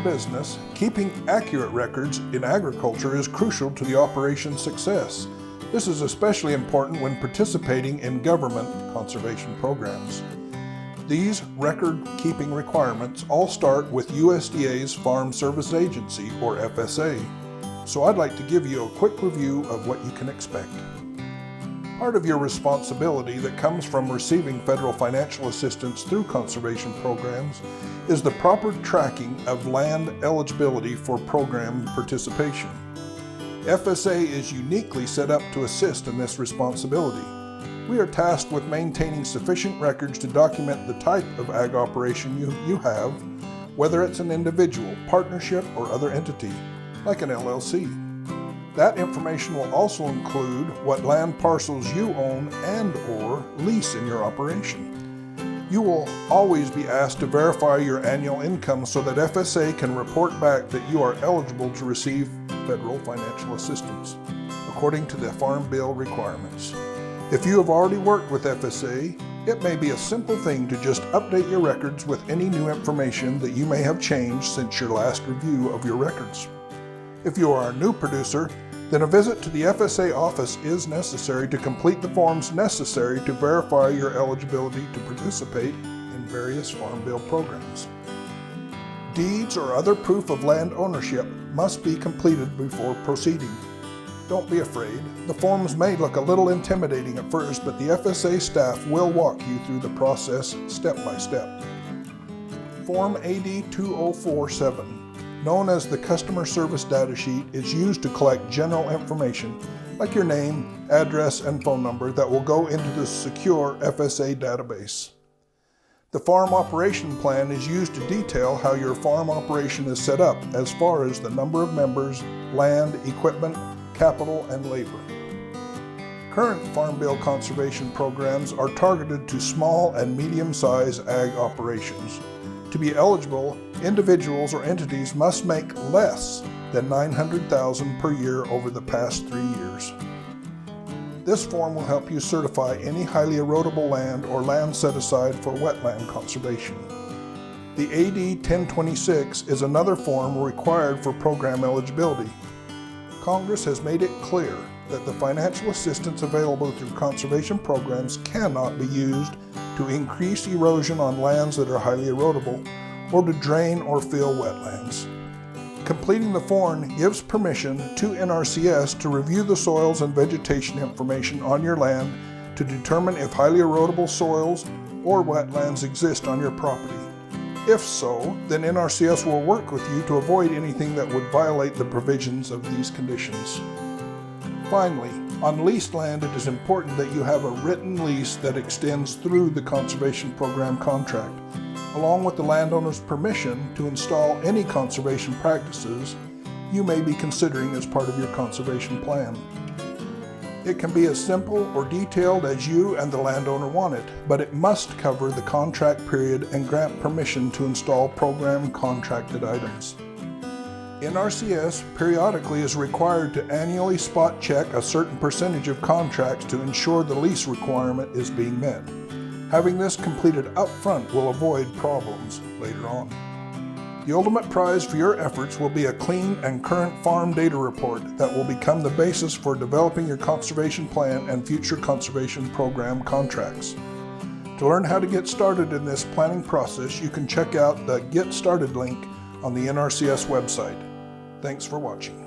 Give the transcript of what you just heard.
business, keeping accurate records in agriculture is crucial to the operation's success. This is especially important when participating in government conservation programs. These record-keeping requirements all start with USDA's Farm Service Agency, or FSA. So I'd like to give you a quick review of what you can expect. Part of your responsibility that comes from receiving federal financial assistance through conservation programs is the proper tracking of land eligibility for program participation. FSA is uniquely set up to assist in this responsibility. We are tasked with maintaining sufficient records to document the type of ag operation you have, whether it's an individual, partnership, or other entity, like an LLC. That information will also include what land parcels you own and/or lease in your operation. You will always be asked to verify your annual income so that FSA can report back that you are eligible to receive federal financial assistance, according to the Farm Bill requirements. If you have already worked with FSA, it may be a simple thing to just update your records with any new information that you may have changed since your last review of your records. If you are a new producer, then a visit to the FSA office is necessary to complete the forms necessary to verify your eligibility to participate in various Farm Bill programs. Deeds or other proof of land ownership must be completed before proceeding. Don't be afraid. The forms may look a little intimidating at first, but the FSA staff will walk you through the process step by step. Form AD 2047, known as the Customer Service Data Sheet, is used to collect general information like your name, address, and phone number that will go into the secure FSA database. The Farm Operation Plan is used to detail how your farm operation is set up as far as the number of members, land, equipment, capital, and labor. Current Farm Bill conservation programs are targeted to small and medium-sized ag operations. To be eligible, individuals or entities must make less than $900,000 per year over the past 3 years. This form will help you certify any highly erodible land or land set aside for wetland conservation. The AD 1026 is another form required for program eligibility. Congress has made it clear that the financial assistance available through conservation programs cannot be used to increase erosion on lands that are highly erodible or to drain or fill wetlands. Completing the form gives permission to NRCS to review the soils and vegetation information on your land to determine if highly erodible soils or wetlands exist on your property. If so, then NRCS will work with you to avoid anything that would violate the provisions of these conditions. Finally, on leased land, it is important that you have a written lease that extends through the conservation program contract, along with the landowner's permission to install any conservation practices you may be considering as part of your conservation plan. It can be as simple or detailed as you and the landowner want it, but it must cover the contract period and grant permission to install program contracted items. NRCS periodically is required to annually spot check a certain percentage of contracts to ensure the lease requirement is being met. Having this completed up front will avoid problems later on. The ultimate prize for your efforts will be a clean and current farm data report that will become the basis for developing your conservation plan and future conservation program contracts. To learn how to get started in this planning process, you can check out the Get Started link on the NRCS website. Thanks for watching.